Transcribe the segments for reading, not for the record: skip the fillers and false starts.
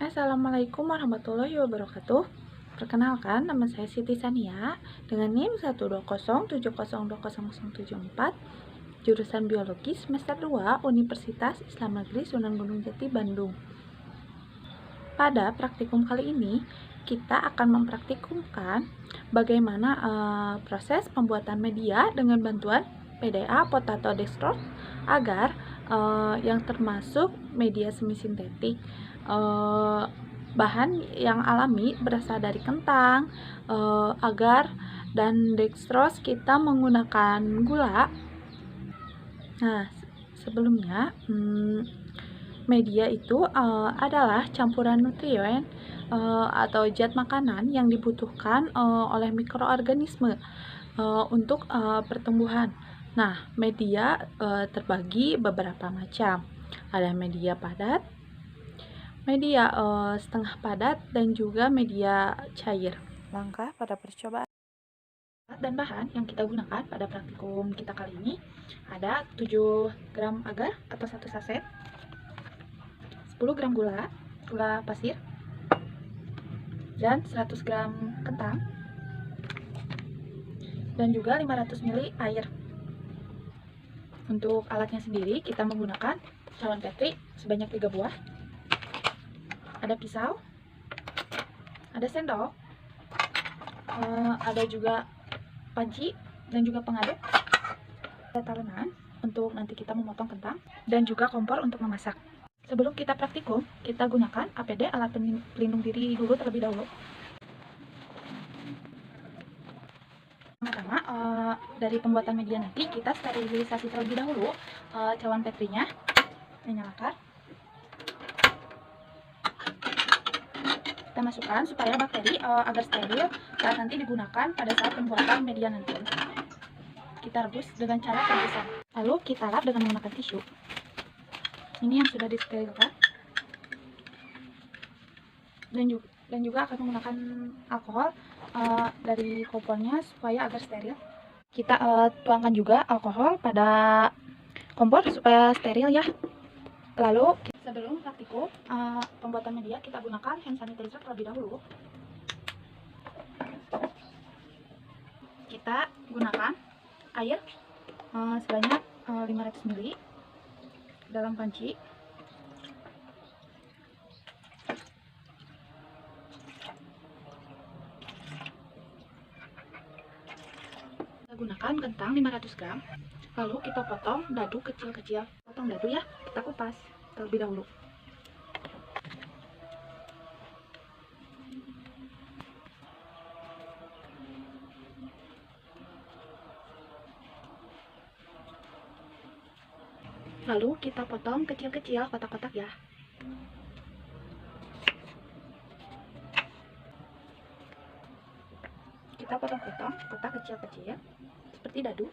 Assalamualaikum warahmatullahi wabarakatuh. Perkenalkan, nama saya Siti Sania dengan NIM 12070200074, jurusan Biologi semester 2 Universitas Islam Negeri Sunan Gunung Jati, Bandung. Pada praktikum kali ini, kita akan mempraktikumkan bagaimana proses pembuatan media dengan bantuan PDA potato dextrose agar yang termasuk media semi sintetik. Bahan yang alami berasal dari kentang, agar, dan dextrose kita menggunakan gula. Nah, sebelumnya media itu adalah campuran nutrien atau zat makanan yang dibutuhkan oleh mikroorganisme untuk pertumbuhan. Nah, media terbagi beberapa macam. Ada media padat, media setengah padat, dan juga media cair. Langkah pada percobaan dan bahan yang kita gunakan pada praktikum kita kali ini ada 7 gram agar atau 1 saset, 10 gram gula pasir, dan 100 gram kentang, dan juga 500 ml air. Untuk alatnya sendiri kita menggunakan cawan Petri sebanyak 3 buah, ada pisau, ada sendok, ada juga panci dan juga pengaduk, ada talenan untuk nanti kita memotong kentang, dan juga kompor untuk memasak. Sebelum kita praktikum, kita gunakan APD, alat pelindung diri dulu terlebih dahulu. Pertama, dari pembuatan media nanti kita sterilisasi terlebih dahulu cawan Petrinya, dinyalakan. Kita masukkan supaya bakteri agar steril saat nanti digunakan pada saat pembuatan media nanti. Kita rebus dengan cara perebusan. Lalu kita lap dengan menggunakan tisu. Ini yang sudah disterilkan. Dan juga akan menggunakan alkohol dari kompornya supaya agar steril. Kita tuangkan juga alkohol pada kompor supaya steril ya. Lalu sebelum praktikum pembuatan media, kita gunakan hand sanitizer terlebih dahulu. Kita gunakan air sebanyak 500 ml dalam panci. Kita gunakan kentang 500 gram. Lalu kita potong dadu kecil-kecil. Potong dadu ya, kita kupas terlebih dahulu. Lalu kita potong kecil-kecil kotak-kotak ya. Kita potong-potong kotak kecil-kecil seperti dadu.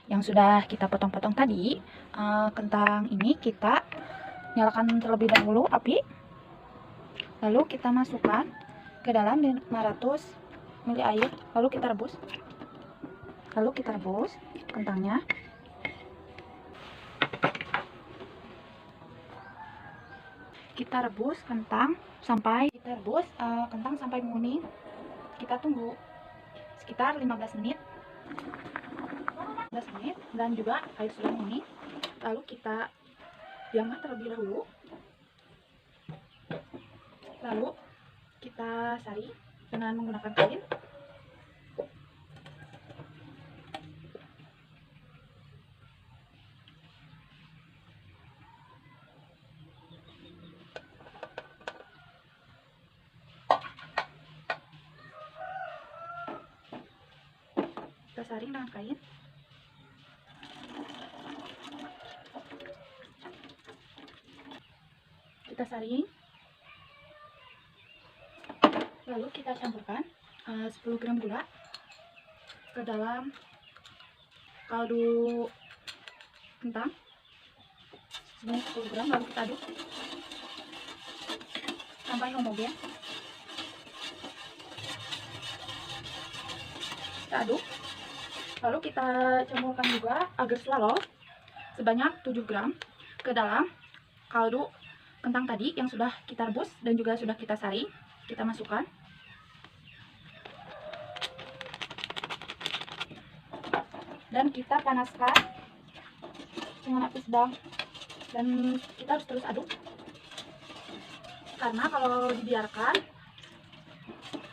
Yang sudah kita potong-potong tadi, kentang ini kita nyalakan terlebih dahulu api. Lalu kita masukkan ke dalam 500 ml air. Lalu kita rebus. Kentangnya. Kita rebus kentang sampai menguning. Kita tunggu sekitar 15 menit dan juga air sudah menguning. Lalu kita diamkan terlebih dahulu. Lalu kita saring dengan menggunakan kain. Kita saring dengan kain. Kita saring. Lalu kita campurkan 10 gram gula ke dalam kaldu kentang sebanyak 10 gram. Lalu kita aduk sampai homogen. Kita aduk. Lalu kita campurkan juga agar slalom sebanyak 7 gram ke dalam kaldu kentang tadi yang sudah kita rebus dan juga sudah kita saring, kita masukkan. Dan kita panaskan dengan api sedang. Dan kita harus terus aduk. Karena kalau dibiarkan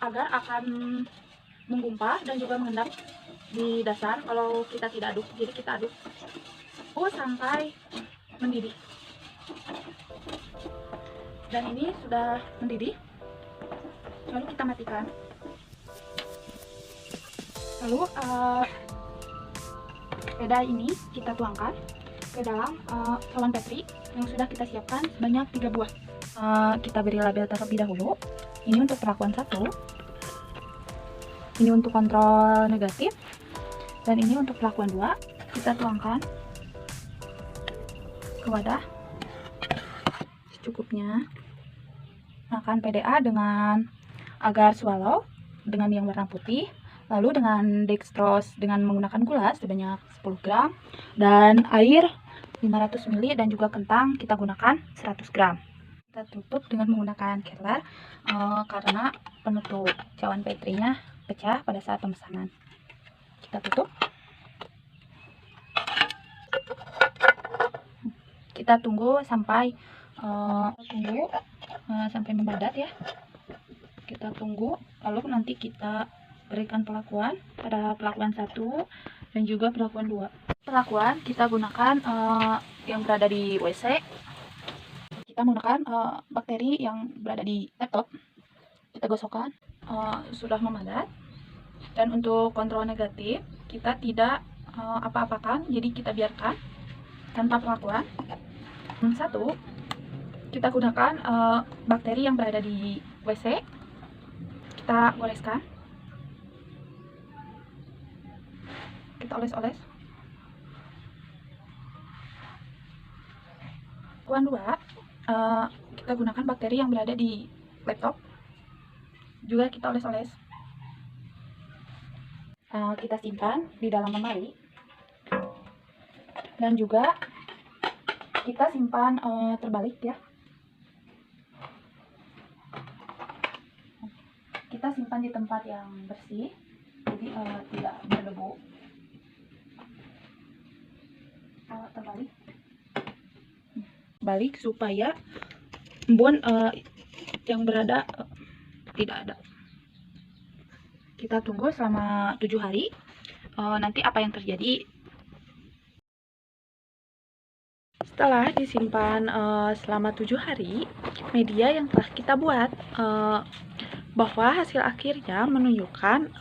agar akan menggumpal dan juga mengendap di dasar kalau kita tidak aduk. Jadi kita aduk sampai mendidih. Dan ini sudah mendidih, lalu kita matikan. Lalu peda ini kita tuangkan ke dalam cawan petri yang sudah kita siapkan sebanyak 3 buah. Kita beri label terlebih dahulu. Ini untuk perlakuan 1, ini untuk kontrol negatif, dan ini untuk perlakuan 2. Kita tuangkan ke wadah secukupnya. Gunakan PDA dengan agar swallow dengan yang warna putih, lalu dengan dextrose dengan menggunakan gula sebanyak 10 gram, dan air 500 ml, dan juga kentang kita gunakan 100 gram. Kita tutup dengan menggunakan kerler karena penutup cawan petrinya pecah pada saat pemesanan. Kita tutup. Kita tunggu sampai sampai membadat ya. Kita tunggu, lalu nanti kita berikan perlakuan pada perlakuan 1 dan juga perlakuan 2. Perlakuan kita gunakan yang berada di WC. Kita menggunakan bakteri yang berada di laptop. Kita gosokkan, sudah memadat. Dan untuk kontrol negatif kita tidak apa-apakan, jadi kita biarkan tanpa perlakuan. 1, kita gunakan bakteri yang berada di WC. Kita goreskan, kita oles-oles. Perlakuan 2, kita gunakan bakteri yang berada di laptop, juga kita oles-oles. Kita simpan di dalam lemari, dan juga kita simpan terbalik ya. Kita simpan di tempat yang bersih, jadi tidak berdebu. Terbalik, balik supaya embun yang berada tidak ada. Kita tunggu selama 7 hari. Nanti apa yang terjadi setelah disimpan selama 7 hari, media yang telah kita buat, bahwa hasil akhirnya menunjukkan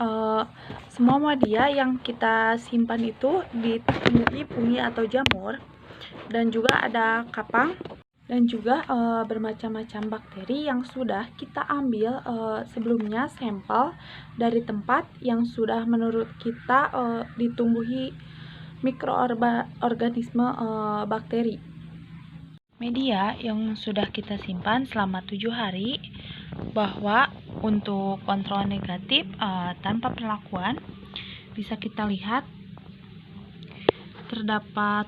semua media yang kita simpan itu ditemui pungi atau jamur, dan juga ada kapang, dan juga bermacam-macam bakteri yang sudah kita ambil sebelumnya sampel dari tempat yang sudah menurut kita ditumbuhi mikroorganisme bakteri. Media yang sudah kita simpan selama 7 hari, bahwa untuk kontrol negatif tanpa perlakuan bisa kita lihat terdapat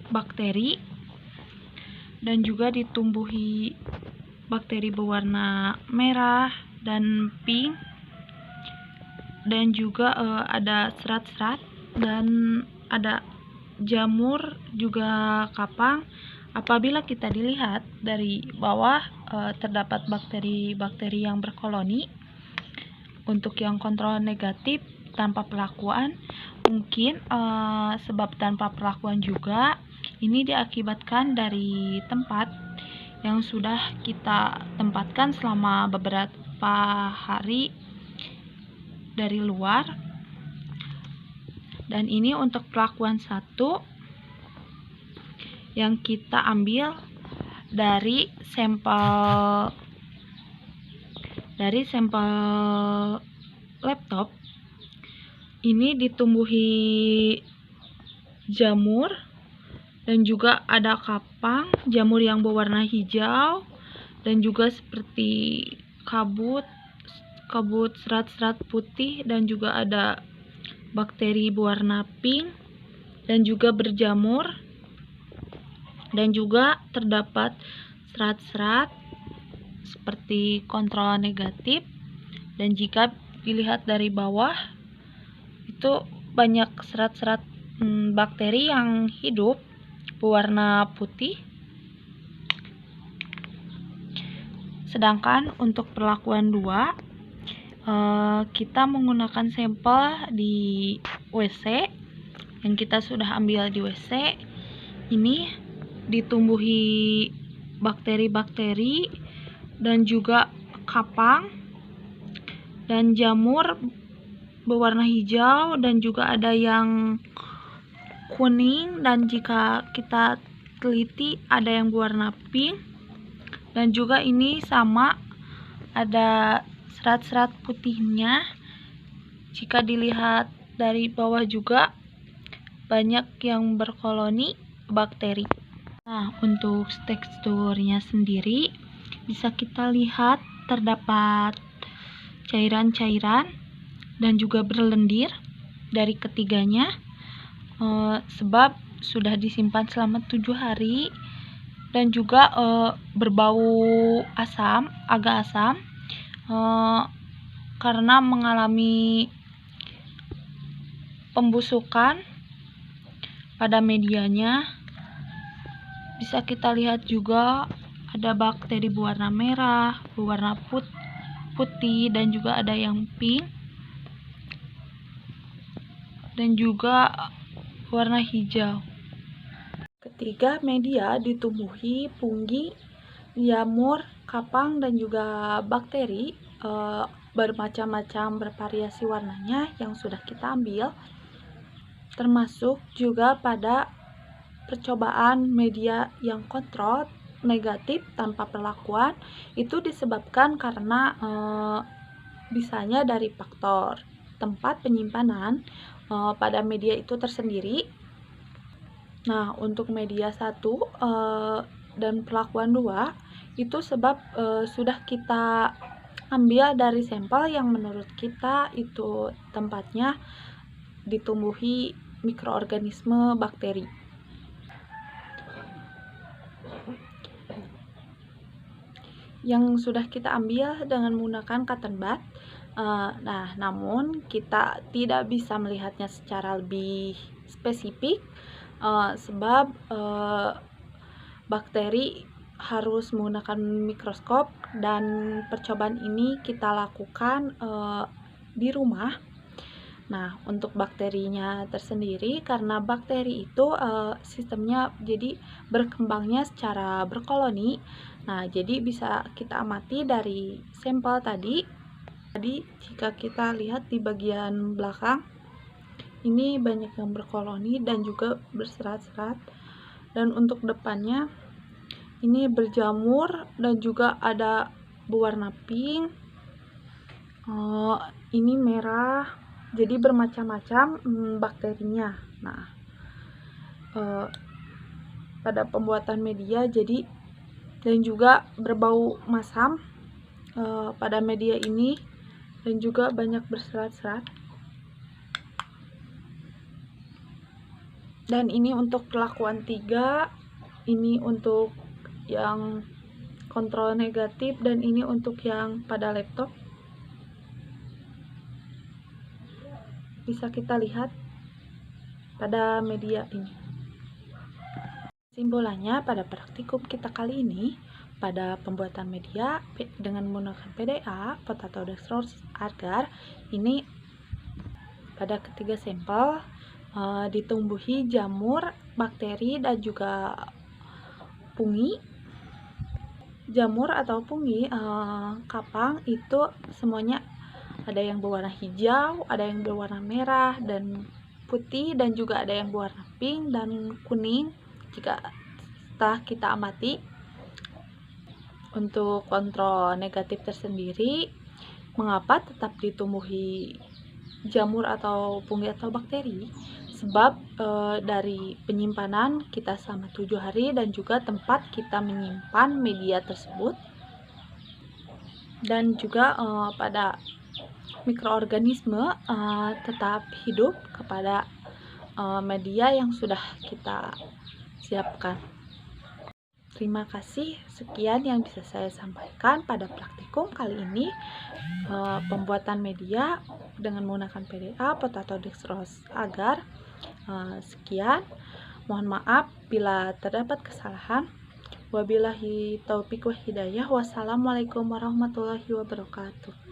bakteri dan juga ditumbuhi bakteri berwarna merah dan pink, dan juga ada serat-serat dan ada jamur juga kapang. Apabila kita dilihat dari bawah terdapat bakteri-bakteri yang berkoloni. Untuk yang kontrol negatif tanpa perlakuan, mungkin sebab tanpa perlakuan juga ini diakibatkan dari tempat yang sudah kita tempatkan selama beberapa hari dari luar. Dan ini untuk perlakuan 1 yang kita ambil dari sampel laptop. Ini ditumbuhi jamur dan juga ada kapang, jamur yang berwarna hijau, dan juga seperti kabut serat-serat putih, dan juga ada bakteri berwarna pink dan juga berjamur. dan juga terdapat serat-serat seperti kontrol negatif, dan jika dilihat dari bawah itu banyak serat-serat bakteri yang hidup berwarna putih. Sedangkan untuk perlakuan 2, kita menggunakan sampel di WC yang kita sudah ambil di WC. Ini ditumbuhi bakteri-bakteri dan juga kapang dan jamur berwarna hijau, dan juga ada yang kuning, dan jika kita teliti ada yang berwarna pink, dan juga ini sama ada serat-serat putihnya. Jika dilihat dari bawah juga banyak yang berkoloni bakteri. Nah, untuk teksturnya sendiri bisa kita lihat terdapat cairan-cairan dan juga berlendir dari ketiganya, sebab sudah disimpan selama 7 hari, dan juga berbau asam, agak asam, karena mengalami pembusukan pada medianya. Bisa kita lihat juga ada bakteri berwarna merah, berwarna putih, dan juga ada yang pink, dan juga warna hijau. Ketiga, media ditumbuhi fungi, jamur, kapang, dan juga bakteri bermacam-macam, bervariasi warnanya yang sudah kita ambil, termasuk juga pada percobaan media yang kontrol negatif tanpa perlakuan. Itu disebabkan karena bisanya dari faktor tempat penyimpanan pada media itu tersendiri. Nah, untuk media 1 dan perlakuan 2 itu sebab sudah kita ambil dari sampel yang menurut kita itu tempatnya ditumbuhi mikroorganisme bakteri. Yang sudah kita ambil dengan menggunakan cotton bud. Nah, namun kita tidak bisa melihatnya secara lebih spesifik, sebab bakteri harus menggunakan mikroskop, dan percobaan ini kita lakukan di rumah. Nah, untuk bakterinya tersendiri, karena bakteri itu sistemnya jadi berkembangnya secara berkoloni. Nah, jadi bisa kita amati dari sampel tadi. Jika kita lihat di bagian belakang, ini banyak yang berkoloni dan juga berserat-serat, dan untuk depannya ini berjamur dan juga ada berwarna pink, ini merah, jadi bermacam-macam bakterinya. Nah, pada pembuatan media jadi, dan juga berbau masam pada media ini, dan juga banyak berserat-serat. Dan ini untuk perlakuan 3, ini untuk yang kontrol negatif, dan ini untuk yang pada laptop. Bisa kita lihat pada media ini. Kesimpulannya, pada praktikum kita kali ini, pada pembuatan media dengan menggunakan PDA, potato dextrose agar, ini pada ketiga sampel ditumbuhi jamur, bakteri, dan juga fungi. Jamur atau fungi, kapang, itu semuanya ada yang berwarna hijau, ada yang berwarna merah dan putih, dan juga ada yang berwarna pink dan kuning. Jika setelah kita amati, untuk kontrol negatif tersendiri, mengapa tetap ditumbuhi jamur atau fungi atau bakteri? Sebab dari penyimpanan kita selama 7 hari, dan juga tempat kita menyimpan media tersebut, dan juga pada mikroorganisme tetap hidup kepada media yang sudah kita siapkan. Terima kasih, sekian yang bisa saya sampaikan pada praktikum kali ini, pembuatan media dengan menggunakan PDA, potato dextrose agar. Sekian, mohon maaf bila terdapat kesalahan. Wabillahi taufiq wa hidayah. Wassalamualaikum warahmatullahi wabarakatuh.